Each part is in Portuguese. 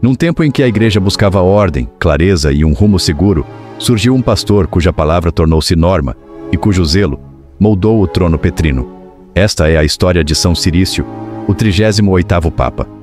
Num tempo em que a igreja buscava ordem, clareza e um rumo seguro, surgiu um pastor cuja palavra tornou-se norma e cujo zelo moldou o trono petrino. Esta é a história de São Cirício, o 38º Papa.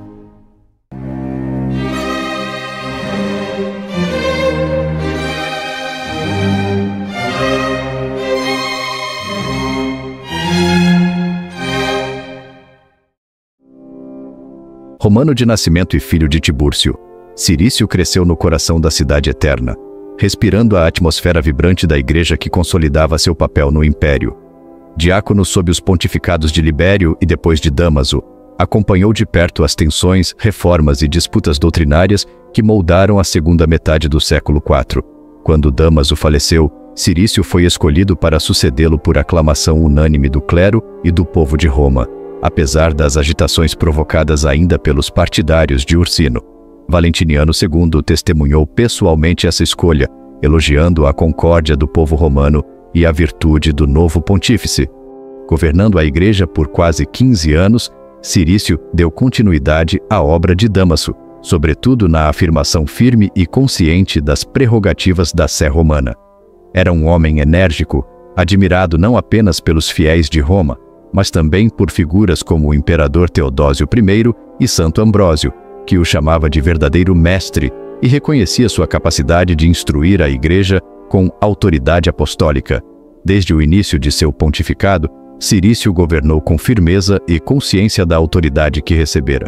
Romano de nascimento e filho de Tibúrcio, Cirício cresceu no coração da cidade eterna, respirando a atmosfera vibrante da igreja que consolidava seu papel no império. Diácono sob os pontificados de Libério e depois de Dámaso, acompanhou de perto as tensões, reformas e disputas doutrinárias que moldaram a segunda metade do século IV. Quando Dámaso faleceu, Cirício foi escolhido para sucedê-lo por aclamação unânime do clero e do povo de Roma, apesar das agitações provocadas ainda pelos partidários de Ursino. Valentiniano II testemunhou pessoalmente essa escolha, elogiando a concórdia do povo romano e a virtude do novo pontífice. Governando a igreja por quase 15 anos, Cirício deu continuidade à obra de Dámaso, sobretudo na afirmação firme e consciente das prerrogativas da sé romana. Era um homem enérgico, admirado não apenas pelos fiéis de Roma, mas também por figuras como o imperador Teodósio I e Santo Ambrósio, que o chamava de verdadeiro mestre e reconhecia sua capacidade de instruir a igreja com autoridade apostólica. Desde o início de seu pontificado, Cirício governou com firmeza e consciência da autoridade que recebera.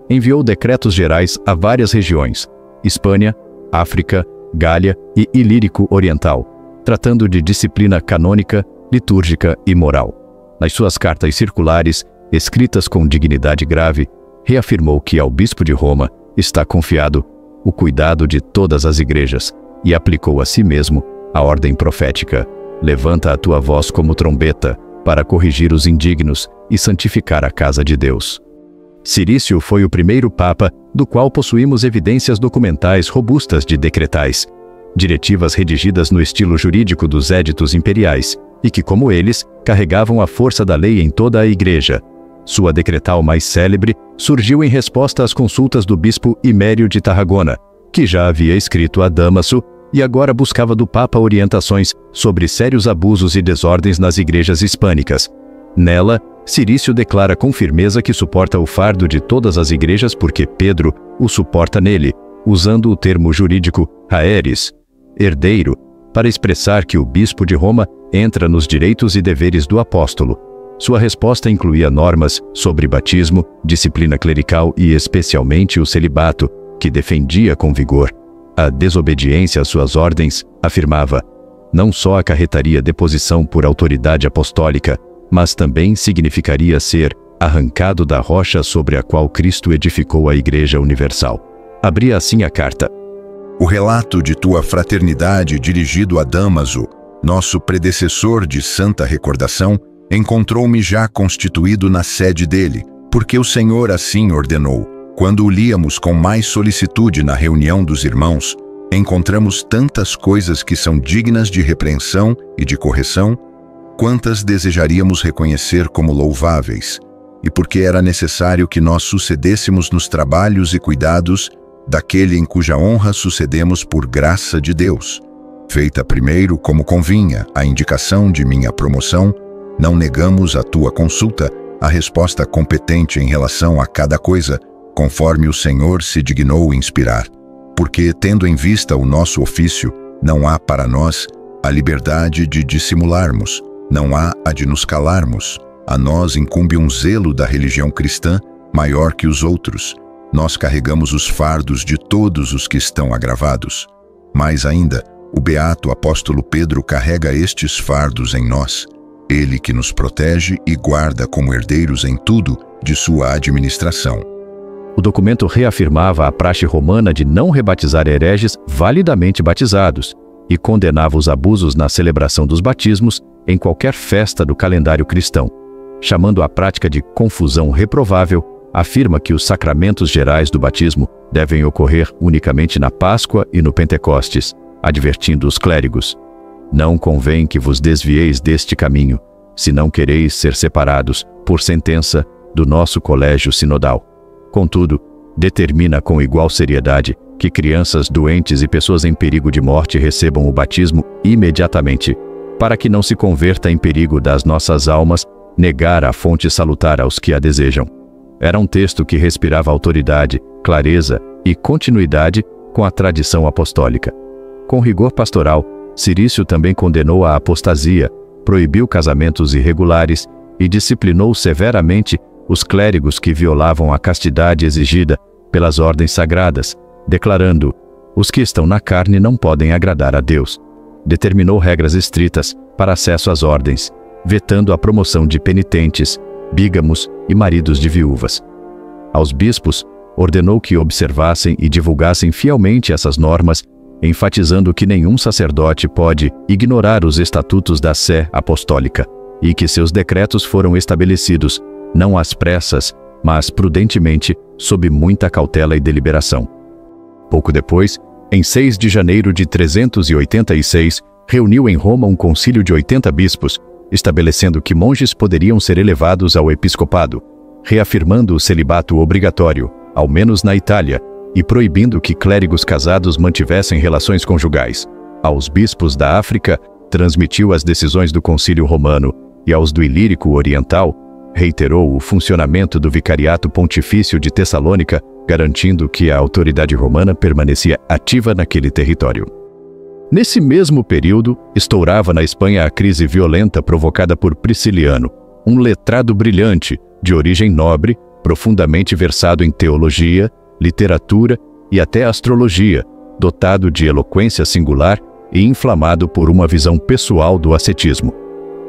Enviou decretos gerais a várias regiões, Hispânia, África, Gália e Ilírico Oriental, tratando de disciplina canônica, litúrgica e moral. Nas suas cartas circulares, escritas com dignidade grave, reafirmou que ao bispo de Roma está confiado o cuidado de todas as igrejas e aplicou a si mesmo a ordem profética: levanta a tua voz como trombeta para corrigir os indignos e santificar a casa de Deus. Cirício foi o primeiro papa do qual possuímos evidências documentais robustas de decretais, diretivas redigidas no estilo jurídico dos éditos imperiais e que, como eles, carregavam a força da lei em toda a igreja. Sua decretal mais célebre surgiu em resposta às consultas do bispo Imério de Tarragona, que já havia escrito a Dámaso e agora buscava do Papa orientações sobre sérios abusos e desordens nas igrejas hispânicas. Nela, Cirício declara com firmeza que suporta o fardo de todas as igrejas porque Pedro o suporta nele, usando o termo jurídico haeres, herdeiro, para expressar que o bispo de Roma entra nos direitos e deveres do apóstolo. Sua resposta incluía normas sobre batismo, disciplina clerical e especialmente o celibato, que defendia com vigor. A desobediência às suas ordens, afirmava, não só acarretaria deposição por autoridade apostólica, mas também significaria ser arrancado da rocha sobre a qual Cristo edificou a Igreja Universal. Abria assim a carta. O relato de tua fraternidade dirigido a Dámaso, nosso predecessor de santa recordação, encontrou-me já constituído na sede dele, porque o Senhor assim ordenou. Quando o líamos com mais solicitude na reunião dos irmãos, encontramos tantas coisas que são dignas de repreensão e de correção, quantas desejaríamos reconhecer como louváveis, e porque era necessário que nós sucedêssemos nos trabalhos e cuidados daquele em cuja honra sucedemos por graça de Deus, feita primeiro como convinha a indicação de minha promoção, não negamos à tua consulta a resposta competente em relação a cada coisa, conforme o Senhor se dignou inspirar. Porque, tendo em vista o nosso ofício, não há para nós a liberdade de dissimularmos, não há a de nos calarmos. A nós incumbe um zelo da religião cristã maior que os outros. Nós carregamos os fardos de todos os que estão agravados. Mais ainda, o beato apóstolo Pedro carrega estes fardos em nós. Ele que nos protege e guarda como herdeiros em tudo de sua administração. O documento reafirmava a praxe romana de não rebatizar hereges validamente batizados e condenava os abusos na celebração dos batismos em qualquer festa do calendário cristão. Chamando a prática de confusão reprovável, afirma que os sacramentos gerais do batismo devem ocorrer unicamente na Páscoa e no Pentecostes, advertindo os clérigos: não convém que vos desvieis deste caminho, se não quereis ser separados, por sentença, do nosso colégio sinodal. Contudo, determina com igual seriedade que crianças doentes e pessoas em perigo de morte recebam o batismo imediatamente, para que não se converta em perigo das nossas almas negar a fonte salutar aos que a desejam. Era um texto que respirava autoridade, clareza e continuidade com a tradição apostólica. Com rigor pastoral, Cirício também condenou a apostasia, proibiu casamentos irregulares e disciplinou severamente os clérigos que violavam a castidade exigida pelas ordens sagradas, declarando: os que estão na carne não podem agradar a Deus. Determinou regras estritas para acesso às ordens, vetando a promoção de penitentes, bígamos e maridos de viúvas. Aos bispos, ordenou que observassem e divulgassem fielmente essas normas, enfatizando que nenhum sacerdote pode ignorar os estatutos da Sé Apostólica e que seus decretos foram estabelecidos, não às pressas, mas prudentemente, sob muita cautela e deliberação. Pouco depois, em 6 de janeiro de 386, reuniu em Roma um concílio de 80 bispos, estabelecendo que monges poderiam ser elevados ao episcopado, reafirmando o celibato obrigatório, ao menos na Itália, e proibindo que clérigos casados mantivessem relações conjugais. Aos bispos da África, transmitiu as decisões do Concílio Romano, e aos do Ilírico Oriental, reiterou o funcionamento do Vicariato Pontifício de Tessalônica, garantindo que a autoridade romana permanecia ativa naquele território. Nesse mesmo período, estourava na Espanha a crise violenta provocada por Prisciliano, um letrado brilhante, de origem nobre, profundamente versado em teologia, literatura e até astrologia, dotado de eloquência singular e inflamado por uma visão pessoal do ascetismo.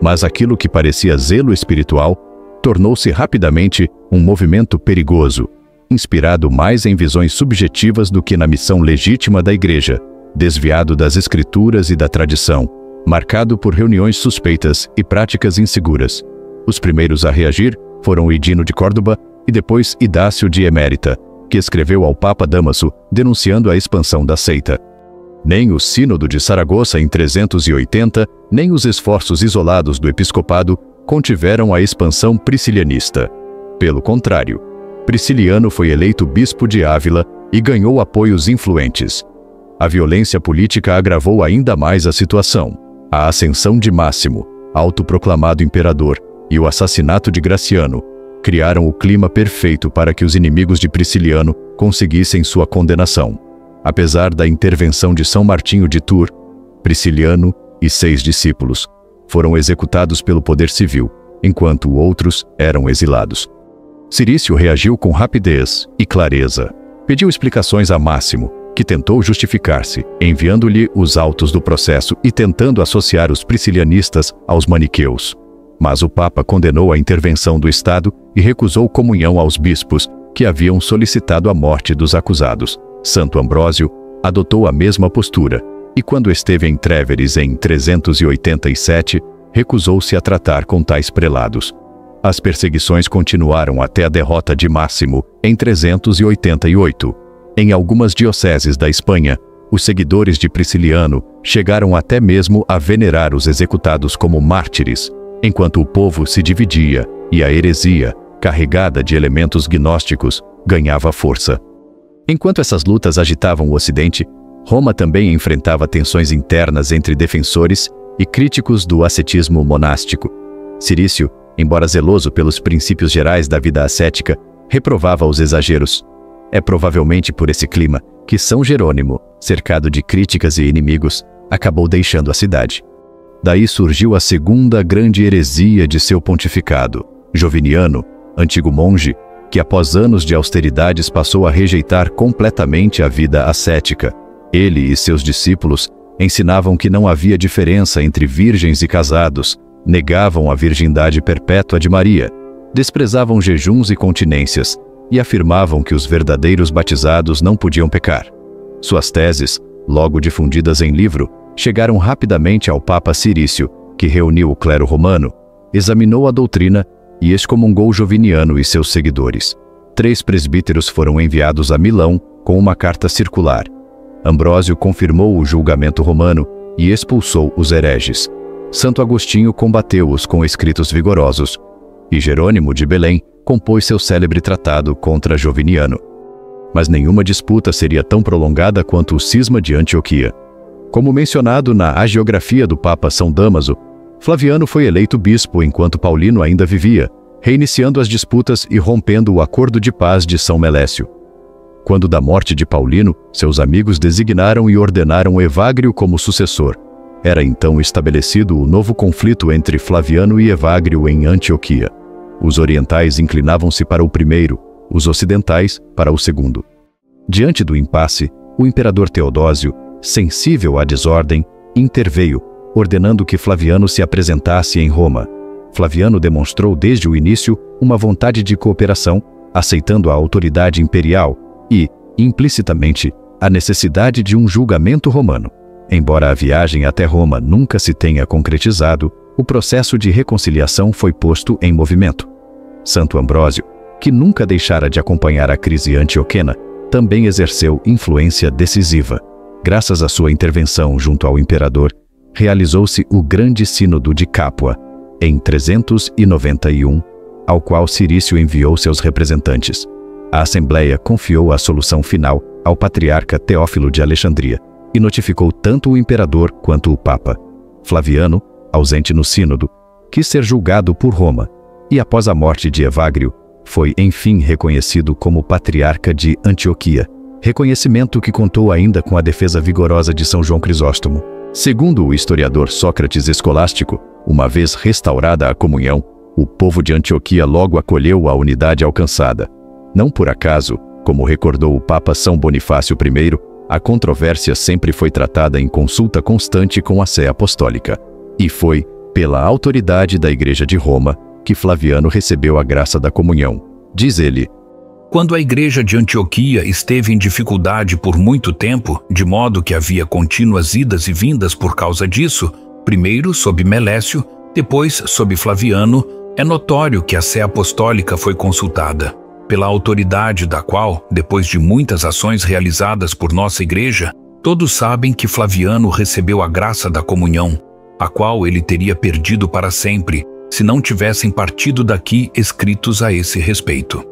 Mas aquilo que parecia zelo espiritual tornou-se rapidamente um movimento perigoso, inspirado mais em visões subjetivas do que na missão legítima da Igreja, desviado das Escrituras e da tradição, marcado por reuniões suspeitas e práticas inseguras. Os primeiros a reagir foram Hidino de Córdoba e depois Idácio de Emérita, que escreveu ao Papa Dámaso denunciando a expansão da seita. Nem o Sínodo de Saragoça em 380, nem os esforços isolados do episcopado contiveram a expansão priscilianista. Pelo contrário, Prisciliano foi eleito bispo de Ávila e ganhou apoios influentes. A violência política agravou ainda mais a situação. A ascensão de Máximo, autoproclamado imperador, e o assassinato de Graciano criaram o clima perfeito para que os inimigos de Prisciliano conseguissem sua condenação. Apesar da intervenção de São Martinho de Tours, Prisciliano e 6 discípulos foram executados pelo poder civil, enquanto outros eram exilados. Cirício reagiu com rapidez e clareza. Pediu explicações a Máximo, que tentou justificar-se, enviando-lhe os autos do processo e tentando associar os priscilianistas aos maniqueus. Mas o Papa condenou a intervenção do Estado e recusou comunhão aos bispos, que haviam solicitado a morte dos acusados. Santo Ambrósio adotou a mesma postura, e quando esteve em Tréveres em 387, recusou-se a tratar com tais prelados. As perseguições continuaram até a derrota de Máximo em 388. Em algumas dioceses da Espanha, os seguidores de Prisciliano chegaram até mesmo a venerar os executados como mártires, enquanto o povo se dividia e a heresia, carregada de elementos gnósticos, ganhava força. Enquanto essas lutas agitavam o Ocidente, Roma também enfrentava tensões internas entre defensores e críticos do ascetismo monástico. Cirício, embora zeloso pelos princípios gerais da vida ascética, reprovava os exageros. É provavelmente por esse clima que São Jerônimo, cercado de críticas e inimigos, acabou deixando a cidade. Daí surgiu a segunda grande heresia de seu pontificado. Joviniano, antigo monge, que após anos de austeridades passou a rejeitar completamente a vida ascética. Ele e seus discípulos ensinavam que não havia diferença entre virgens e casados, negavam a virgindade perpétua de Maria, desprezavam jejuns e continências e afirmavam que os verdadeiros batizados não podiam pecar. Suas teses, logo difundidas em livro, chegaram rapidamente ao Papa Cirício, que reuniu o clero romano, examinou a doutrina e excomungou Joviniano e seus seguidores. 3 presbíteros foram enviados a Milão com uma carta circular. Ambrósio confirmou o julgamento romano e expulsou os hereges. Santo Agostinho combateu-os com escritos vigorosos, e Jerônimo de Belém compôs seu célebre tratado contra Joviniano. mas nenhuma disputa seria tão prolongada quanto o cisma de Antioquia. Como mencionado na hagiografia do Papa São Dámaso, Flaviano foi eleito bispo enquanto Paulino ainda vivia, reiniciando as disputas e rompendo o acordo de paz de São Melécio. Quando da morte de Paulino, seus amigos designaram e ordenaram Evagrio como sucessor. Era então estabelecido o novo conflito entre Flaviano e Evagrio em Antioquia. Os orientais inclinavam-se para o primeiro, os ocidentais para o segundo. Diante do impasse, o imperador Teodósio, sensível à desordem, interveio, ordenando que Flaviano se apresentasse em Roma. Flaviano demonstrou desde o início uma vontade de cooperação, aceitando a autoridade imperial e, implicitamente, a necessidade de um julgamento romano. Embora a viagem até Roma nunca se tenha concretizado, o processo de reconciliação foi posto em movimento. Santo Ambrósio, que nunca deixara de acompanhar a crise antioquena, também exerceu influência decisiva. Graças à sua intervenção junto ao imperador, realizou-se o Grande Sínodo de Capua, em 391, ao qual Cirício enviou seus representantes. A Assembleia confiou a solução final ao patriarca Teófilo de Alexandria e notificou tanto o imperador quanto o Papa. Flaviano, ausente no sínodo, quis ser julgado por Roma e, após a morte de Evagrio, foi enfim reconhecido como patriarca de Antioquia, reconhecimento que contou ainda com a defesa vigorosa de São João Crisóstomo. Segundo o historiador Sócrates Escolástico, uma vez restaurada a comunhão, o povo de Antioquia logo acolheu a unidade alcançada. Não por acaso, como recordou o Papa São Bonifácio I, a controvérsia sempre foi tratada em consulta constante com a Sé Apostólica. E foi, pela autoridade da Igreja de Roma, que Flaviano recebeu a graça da comunhão. Diz ele: quando a Igreja de Antioquia esteve em dificuldade por muito tempo, de modo que havia contínuas idas e vindas por causa disso, primeiro sob Melécio, depois sob Flaviano, é notório que a Sé Apostólica foi consultada, pela autoridade da qual, depois de muitas ações realizadas por nossa Igreja, todos sabem que Flaviano recebeu a graça da comunhão, a qual ele teria perdido para sempre, se não tivessem partido daqui escritos a esse respeito.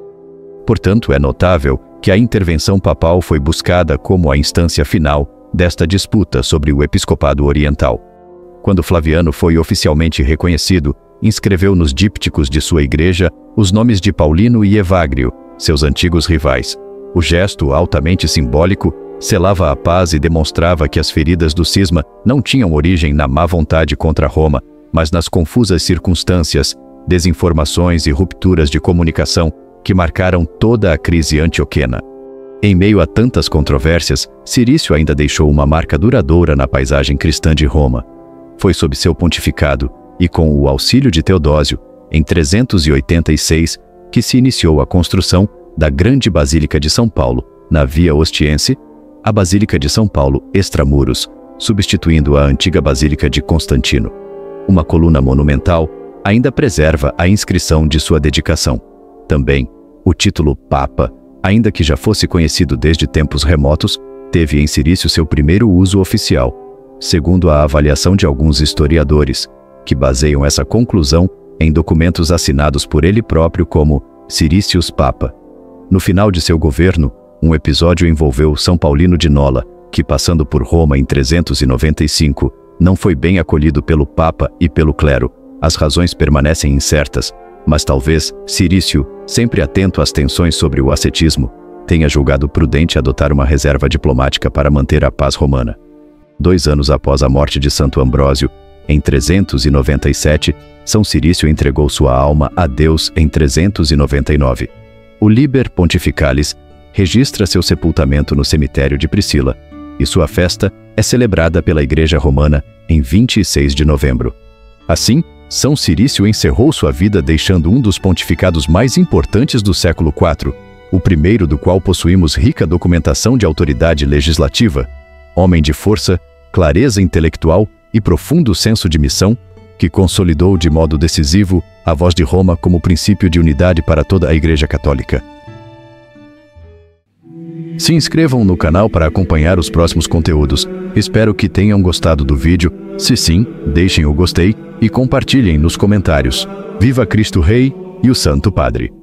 Portanto, é notável que a intervenção papal foi buscada como a instância final desta disputa sobre o episcopado oriental. Quando Flaviano foi oficialmente reconhecido, inscreveu nos dípticos de sua igreja os nomes de Paulino e Evagrio, seus antigos rivais. O gesto, altamente simbólico, selava a paz e demonstrava que as feridas do cisma não tinham origem na má vontade contra Roma, mas nas confusas circunstâncias, desinformações e rupturas de comunicação que marcaram toda a crise antioquena. Em meio a tantas controvérsias, Cirício ainda deixou uma marca duradoura na paisagem cristã de Roma. Foi sob seu pontificado, e com o auxílio de Teodósio, em 386, que se iniciou a construção da Grande Basílica de São Paulo, na Via Ostiense, a Basílica de São Paulo extramuros, substituindo a antiga Basílica de Constantino. Uma coluna monumental ainda preserva a inscrição de sua dedicação. Também, o título Papa, ainda que já fosse conhecido desde tempos remotos, teve em Cirício seu primeiro uso oficial, segundo a avaliação de alguns historiadores, que baseiam essa conclusão em documentos assinados por ele próprio como Cirícius Papa. No final de seu governo, um episódio envolveu São Paulino de Nola, que, passando por Roma em 395, não foi bem acolhido pelo Papa e pelo clero. As razões permanecem incertas, mas talvez Cirício, sempre atento às tensões sobre o ascetismo, tenha julgado prudente adotar uma reserva diplomática para manter a paz romana. 2 anos após a morte de Santo Ambrósio, em 397, São Cirício entregou sua alma a Deus em 399. O Liber Pontificalis registra seu sepultamento no cemitério de Priscila, e sua festa é celebrada pela Igreja Romana em 26 de novembro. Assim, São Cirício encerrou sua vida deixando um dos pontificados mais importantes do século IV, o primeiro do qual possuímos rica documentação de autoridade legislativa, homem de força, clareza intelectual e profundo senso de missão, que consolidou de modo decisivo a voz de Roma como princípio de unidade para toda a Igreja Católica. Se inscrevam no canal para acompanhar os próximos conteúdos. Espero que tenham gostado do vídeo. Se sim, deixem o gostei e compartilhem nos comentários. Viva Cristo Rei e o Santo Padre!